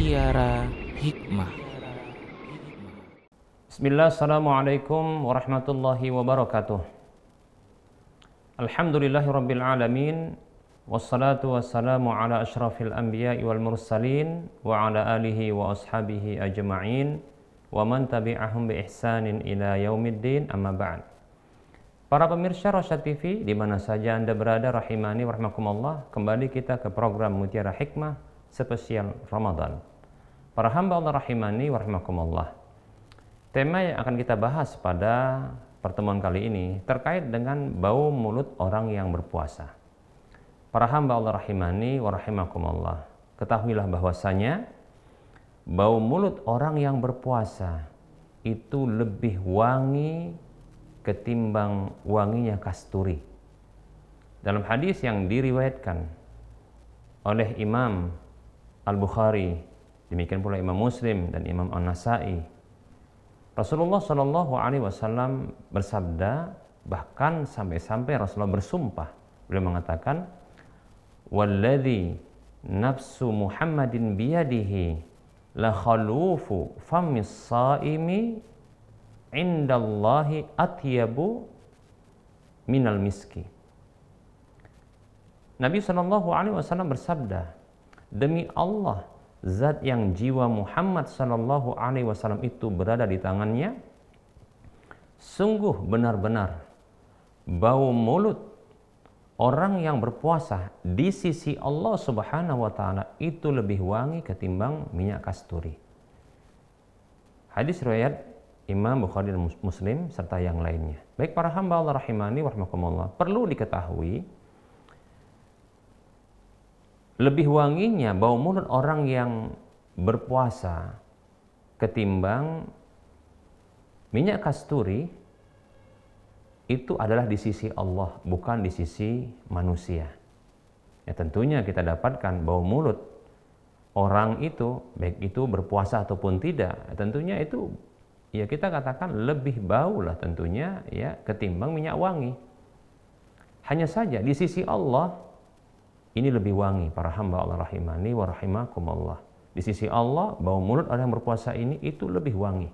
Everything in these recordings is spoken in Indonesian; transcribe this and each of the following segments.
Mutiara Hikmah. Bismillah, assalamualaikum warahmatullahi wabarakatuh. Alhamdulillahi rabbil alamin. Wassalatu wassalamu ala ashrafil anbiya'i wal mursalin wa ala alihi wa ashabihi ajma'in wa man tabi'ahum bi ihsanin ila yaumiddin, amma ba'd. Para pemirsa Rosyad TV di mana saja Anda berada, rahimani wa rahmakumullah, kembali kita ke program Mutiara Hikmah spesial Ramadan. Para hamba Allah rahimani wa rahmakumullah. Tema yang akan kita bahas pada pertemuan kali ini terkait dengan bau mulut orang yang berpuasa. Para hamba Allah rahimani wa rahimakumullah, ketahuilah bahwasanya bau mulut orang yang berpuasa itu lebih wangi ketimbang wanginya kasturi. Dalam hadis yang diriwayatkan oleh Imam Al-Bukhari, demikian pula Imam Muslim dan Imam An-Nasai, Rasulullah Shallallahu Alaihi Wasallam bersabda, bahkan sampai-sampai Rasulullah bersumpah, beliau mengatakan, "Walladzi nafsu Muhammadin biyadihi la khalufu famis saimi indallahi atyabu minal miski." Nabi Shallallahu Alaihi Wasallam bersabda, demi Allah, zat yang jiwa Muhammad Sallallahu Alaihi Wasallam itu berada di tangannya, sungguh benar-benar bau mulut orang yang berpuasa di sisi Allah Subhanahu Wa Taala itu lebih wangi ketimbang minyak kasturi. Hadis riwayat Imam Bukhari dan Muslim serta yang lainnya. Baik para hamba Allah rahimani wa rahmakumullah, perlu diketahui lebih wanginya bau mulut orang yang berpuasa ketimbang minyak kasturi itu adalah di sisi Allah, bukan di sisi manusia. Ya, tentunya kita dapatkan bau mulut orang itu, baik itu berpuasa ataupun tidak, tentunya itu ya kita katakan lebih bau lah tentunya ya ketimbang minyak wangi. Hanya saja di sisi Allah ini lebih wangi, para hamba Allah rahimani wa rahimakumullah. Di sisi Allah, bau mulut orang yang berpuasa ini itu lebih wangi.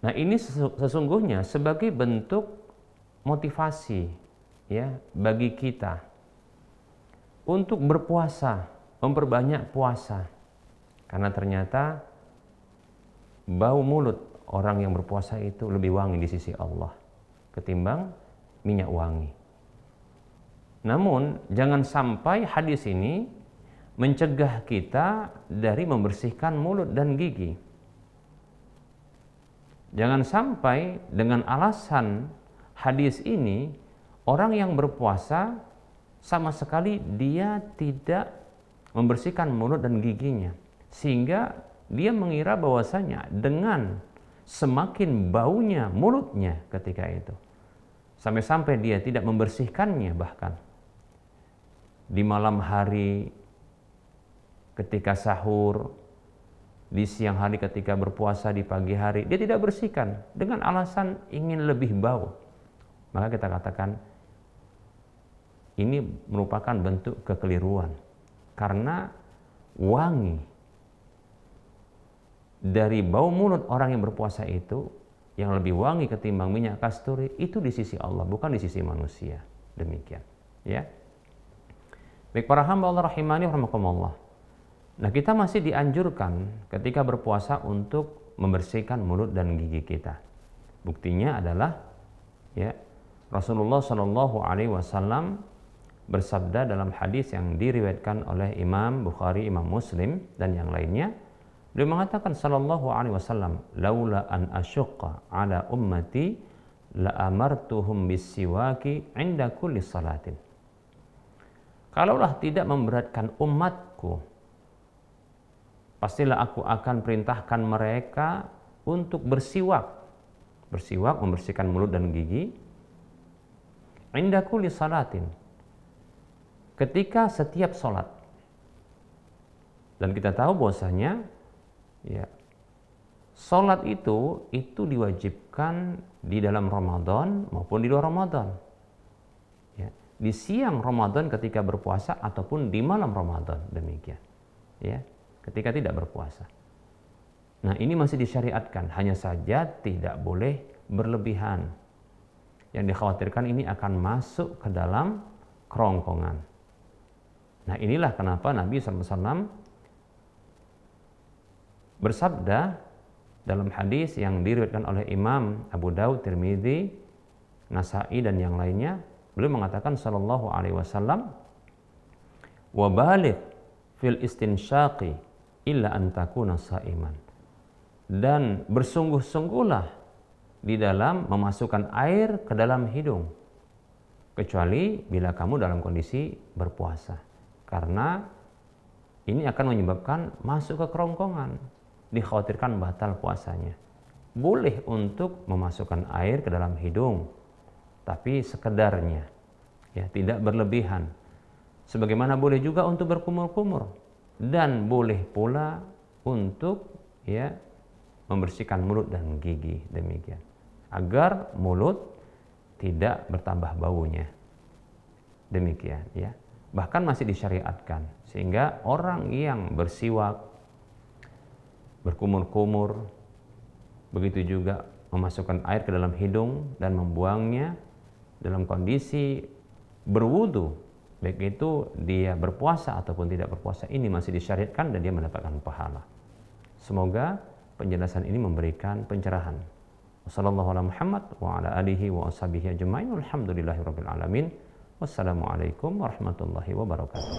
Nah, ini sesungguhnya sebagai bentuk motivasi ya bagi kita untuk berpuasa, memperbanyak puasa. Karena ternyata bau mulut orang yang berpuasa itu lebih wangi di sisi Allah ketimbang minyak wangi. Namun, jangan sampai hadis ini mencegah kita dari membersihkan mulut dan gigi. Jangan sampai dengan alasan hadis ini, orang yang berpuasa sama sekali dia tidak membersihkan mulut dan giginya. Sehingga dia mengira bahwasanya dengan semakin baunya mulutnya ketika itu, sampai-sampai dia tidak membersihkannya, bahkan di malam hari ketika sahur, di siang hari ketika berpuasa, di pagi hari dia tidak bersihkan dengan alasan ingin lebih bau. Maka kita katakan ini merupakan bentuk kekeliruan, karena wangi dari bau mulut orang yang berpuasa itu yang lebih wangi ketimbang minyak kasturi itu di sisi Allah, bukan di sisi manusia. Demikian ya. Baik para hamba Allah rahimani wa rahmakumullah. Nah, kita masih dianjurkan ketika berpuasa untuk membersihkan mulut dan gigi kita. Buktinya adalah ya Rasulullah Shallallahu Alaihi Wasallam bersabda dalam hadis yang diriwayatkan oleh Imam Bukhari, Imam Muslim dan yang lainnya. Beliau mengatakan Shallallahu Alaihi Wasallam, laula an asyqa ala ummati la amartuhum bisiwaki inda kulli salatin. Kalaulah tidak memberatkan umatku, pastilah aku akan perintahkan mereka untuk bersiwak. Bersiwak, membersihkan mulut dan gigi. Inda kulli salatin, ketika setiap sholat. Dan kita tahu bahwasanya ya, sholat itu diwajibkan di dalam Ramadan maupun di luar Ramadan. Ya, di siang Ramadan ketika berpuasa ataupun di malam Ramadan, demikian. ya, ketika tidak berpuasa. Nah, ini masih disyariatkan, hanya saja tidak boleh berlebihan. Yang dikhawatirkan ini akan masuk ke dalam kerongkongan. Nah, inilah kenapa Nabi SAW bersabda dalam hadis yang diriwayatkan oleh Imam Abu Daud, Tirmidzi, Nasa'i dan yang lainnya, beliau mengatakan sallallahu alaihi wasallam, "Wa baligh fil istinsyaqi illa an takuna sha'iman." Dan bersungguh-sungguhlah di dalam memasukkan air ke dalam hidung, kecuali bila kamu dalam kondisi berpuasa, karena ini akan menyebabkan masuk ke kerongkongan, dikhawatirkan batal puasanya. Boleh untuk memasukkan air ke dalam hidung, tapi sekedarnya, ya, tidak berlebihan. Sebagaimana boleh juga untuk berkumur-kumur, dan boleh pula untuk, ya, membersihkan mulut dan gigi, demikian, agar mulut tidak bertambah baunya. Demikian, ya. Bahkan masih disyariatkan, sehingga orang yang bersiwak, berkumur-kumur, begitu juga memasukkan air ke dalam hidung dan membuangnya dalam kondisi berwudu, baik itu dia berpuasa ataupun tidak berpuasa, ini masih disyariatkan dan dia mendapatkan pahala. Semoga penjelasan ini memberikan pencerahan. Wassalamualaikum warahmatullahi wabarakatuh.